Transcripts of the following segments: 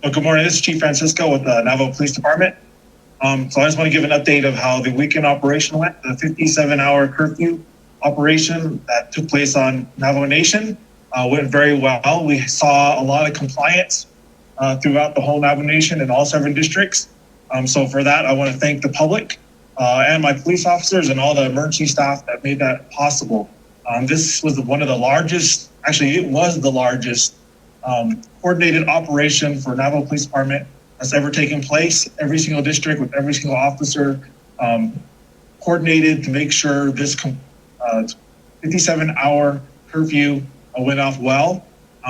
Well, good morning. This is Chief Francisco with the Navajo Police Department. So I just want to give an update of how the weekend operation went. The 57-hour curfew operation that took place on Navajo Nation went very well. We saw a lot of compliance throughout the whole Navajo Nation in all 7 districts. So for that, I want to thank the public and my police officers and all the emergency staff that made that possible. This was one of the largest, actually it was the largest coordinated operation for Navajo Police Department that's ever taken place. Every single district with every single officer coordinated to make sure this 57-hour curfew went off well,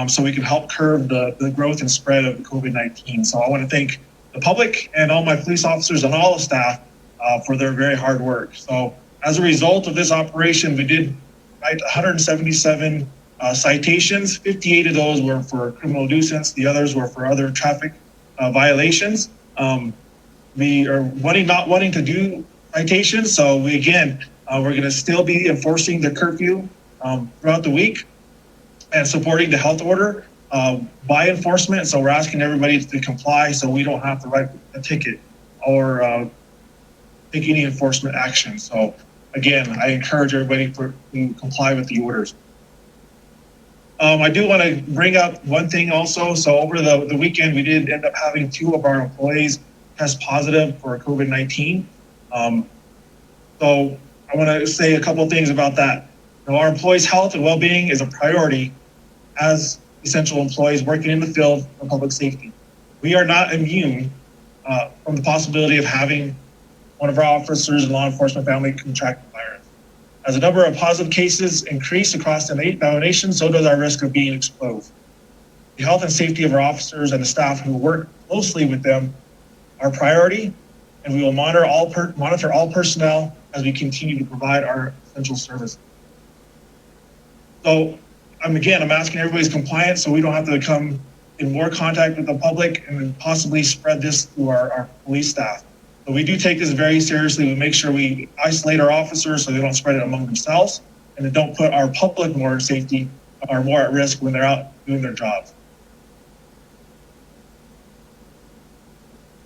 so we can help curb the growth and spread of COVID-19. So I want to thank the public and all my police officers and all the staff for their very hard work. So as a result of this operation, we did write 177 citations. 58 of those were for criminal nuisance. The others were for other traffic violations. We are not wanting to do citations, so we're going to still be enforcing the curfew throughout the week and supporting the health order by enforcement. So we're asking everybody to comply so we don't have to write a ticket or take any enforcement action. So again, I encourage everybody to comply with the orders. I do want to bring up one thing also. So over the weekend, we did end up having 2 of our employees test positive for COVID-19. So I want to say a couple of things about that. Our employees' health and well-being is a priority as essential employees working in the field of public safety. We are not immune from the possibility of having one of our officers and law enforcement family contract the virus. As the number of positive cases increase across the Navajo Nation, so does our risk of being exposed. The health and safety of our officers and the staff who work closely with them are priority, and we will monitor all personnel as we continue to provide our essential services. So I'm asking everybody's compliance so we don't have to come in more contact with the public and possibly spread this to our police staff. But we do take this very seriously. We make sure we isolate our officers so they don't spread it among themselves, and they don't put our public more at risk when they're out doing their jobs.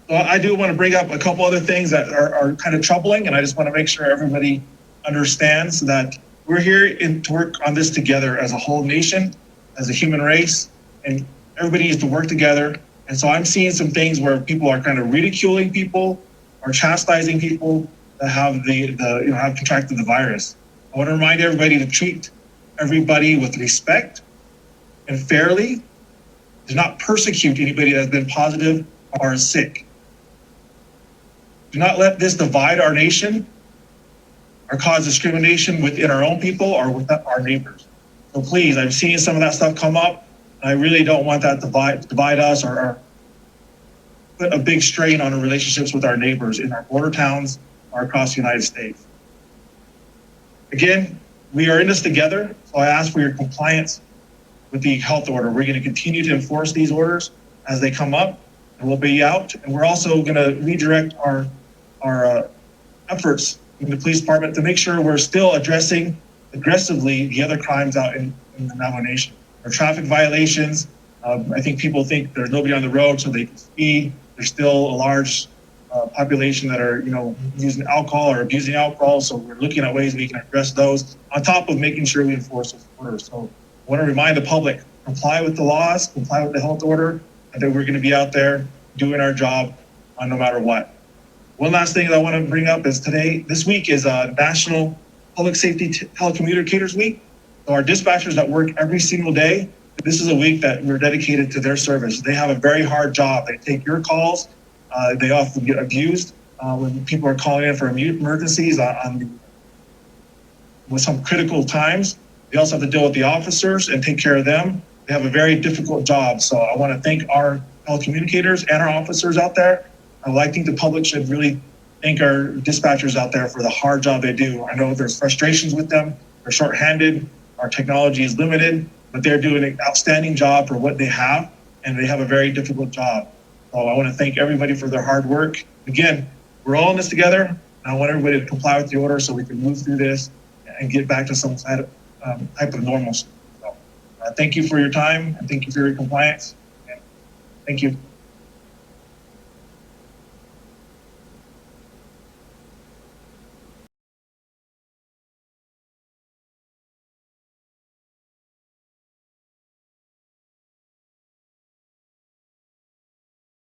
So I do want to bring up a couple other things that are kind of troubling, and I just want to make sure everybody understands that we're here to work on this together as a whole nation, as a human race, and everybody needs to work together. And so I'm seeing some things where people are kind of ridiculing people or chastising people that have have contracted the virus. I want to remind everybody to treat everybody with respect and fairly. Do not persecute anybody that has been positive or is sick. Do not let this divide our nation or cause discrimination within our own people or with our neighbors. So please, I'm seeing some of that stuff come up, and I really don't want that to divide us or put a big strain on our relationships with our neighbors in our border towns or across the United States. Again, we are in this together, so I ask for your compliance with the health order. We're going to continue to enforce these orders as they come up, and we'll be out. And we're also going to redirect our efforts in the police department to make sure we're still addressing aggressively the other crimes out in the Navajo Nation. Our traffic violations, I think people think there's nobody on the road so they can speed. There's still a large population that are, using alcohol or abusing alcohol. So we're looking at ways we can address those on top of making sure we enforce those orders. So I want to remind the public, comply with the laws, comply with the health order, and that we're going to be out there doing our job no matter what. One last thing that I want to bring up is this week is National Public Safety Telecommunicators Week. So our dispatchers that work every single day, this is a week that we're dedicated to their service. They have a very hard job. They take your calls. They often get abused when people are calling in for emergencies with some critical times. They also have to deal with the officers and take care of them. They have a very difficult job. So I want to thank our telecommunicators and our officers out there. I think the public should really thank our dispatchers out there for the hard job they do. I know there's frustrations with them. They're shorthanded. Our technology is limited, but they're doing an outstanding job for what they have, and they have a very difficult job. So I want to thank everybody for their hard work. Again, we're all in this together, and I want everybody to comply with the order so we can move through this and get back to some type of normalcy. So, thank you for your time, and thank you for your compliance. And thank you.